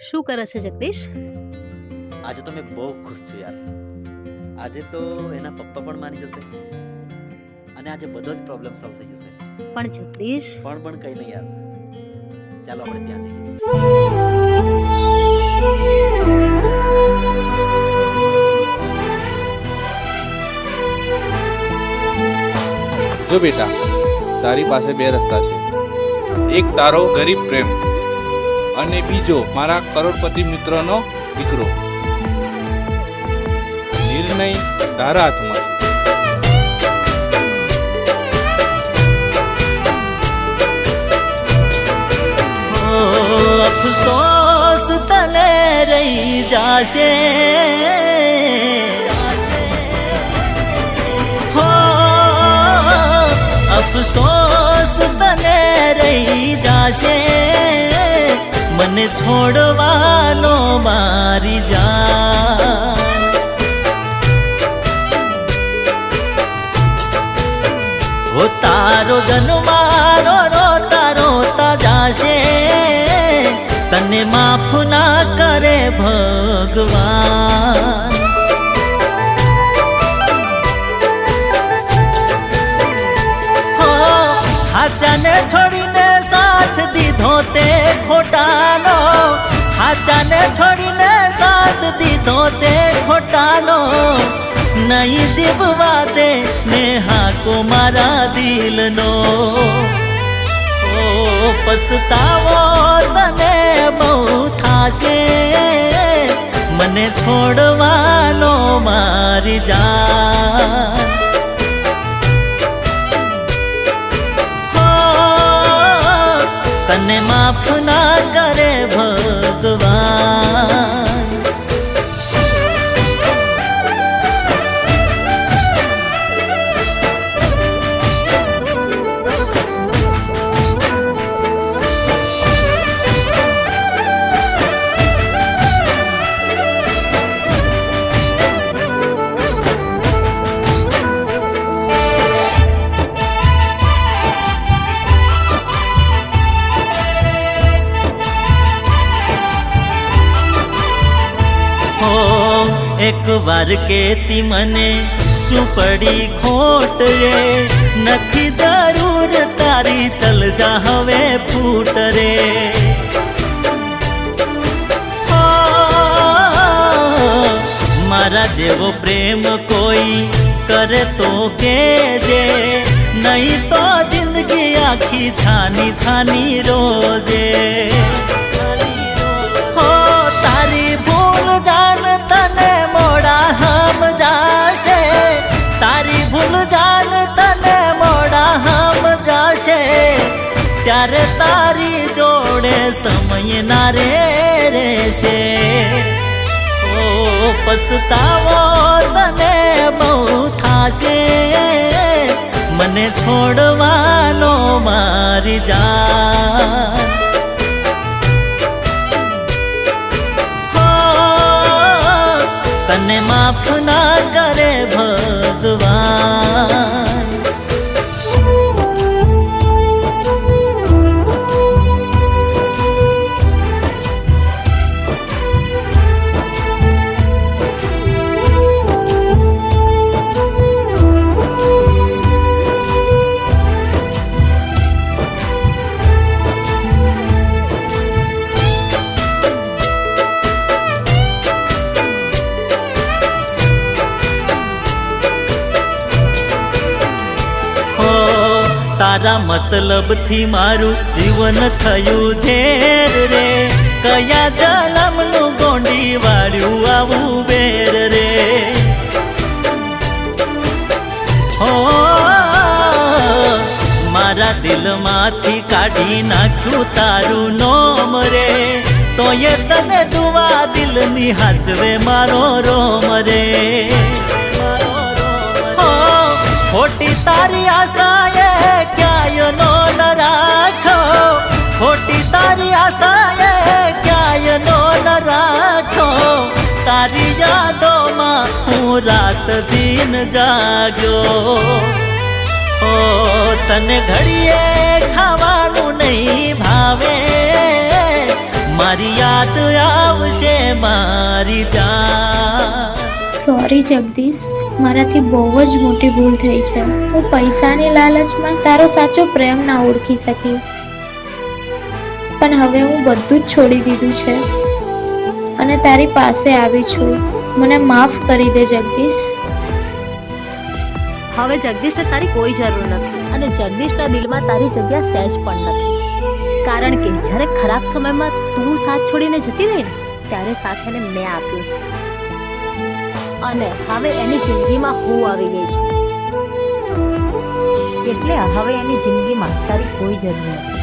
શું કરે છે જગદીશ? આજે તો મેં બહુ ખુશ છું યાર. આજે તો એના પપ્પા પણ માની જશે અને આજે બધો જ પ્રોબ્લેમ સોલ્વ થઈ જશે. પણ જગદીશ, પણ કઈ નહીં યાર, ચાલો આપણે ત્યાં જઈએ. જો બેટા, તારી પાસે બે રસ્તા છે. એક તારો ગરીબ પ્રેમ અને બીજો મારા કરોડપતિ મિત્રનો દીકરો. નિર્ણય તારા હાથમાં છે. અફસોસ તને રહી જાશે, હો અફસોસ તને રહી જાશે, મને છોડવાનો મારી જાન. ઓ તારો જન્મારો રોતા રોતા જાશે, તને માફ ના કરે ભગવાન. હો હાચાને છોડીને સાથ દીધો તે ખોટાનો, હાચાને છોડીને સાથ દીધો તે ખોટાનો, નહીં જીવવા દે ને હાકો મારા દિલનો. ઓ પસ્તાવો તને બહુ થાશે, મને છોડવાનો મારી જાન. હો તને માફ ના કરે ભગવાન. એક વાર કેતી મને શું પડી ખોટ રે, નથી જરૂર તારી ચલ જા હવે ફૂટ રે. હો મારા જેવો પ્રેમ કોઈ કરે તો કેજે, નહીં તો જિંદગી આખી છાની છાની રોજે. હો તારી ભૂલ જાન તને મોડા હમ જાશે, તારી ભૂલ જાન તને મોડા હમ જાશે, ત્યારે તારી જોડે સમય ના રે રહેશે. ઓ પસ્તાવો તને બહુ થાશે, મને છોડવાનો મારી જાન. તને માફ ના કરે ભગવાન. તારા મતલબથી મારું જીવન થયું ઝેર રે, કયા જન્મનું ગોંડી વાળ્યું આવું બેર રે. હો મારા દિલમાંથી કાઢી નાખ્યું તારું નોમ રે, તોય તને દુવા દિલની હાચવે મારો રોમ રે. હો ખોટી તારી આશાએ ક્યાંય નો ન રાખો, ખોટી તારી આશાએ ક્યાંય નો ન રાખો, તારી યાદોમાં હું રાત દિન જાગ્યો. ઓ તને ઘડીએ ખાવાનું નહીં ભાવે, મારી યાદ આવશે મારી જાન. સોરી જગદીશ, મારાથી બહુ જ મોટી ભૂલ થઈ છે. હું પૈસાની લાલચમાં તારો સાચો પ્રેમ ના ઓળખી શકી, પણ હવે હું બધું જ છોડી દીધું છે અને તારી પાસે આવી છું. મને માફ કરી દે જગદીશ. હવે જગદીશને તારી કોઈ જરૂર નથી અને જગદીશના દિલમાં તારી જગ્યા સહેજ પણ નથી. કારણ કે જ્યારે ખરાબ સમયમાં તું સાથ છોડીને જતી રહી ને ત્યારે સાથ એને મેં આપ્યો છે અને હવે એની જિંદગીમાં હું આવી ગઈ છું, એટલે હવે એની જિંદગીમાં તારી કોઈ જરૂર નથી.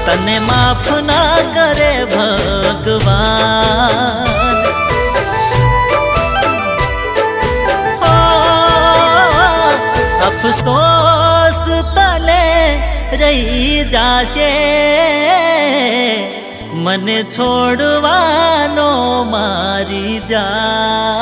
તને માફ ના કરે ભગવાન, અફસોસ તને રહી જાશે મને છોડવાનો મારી જાન.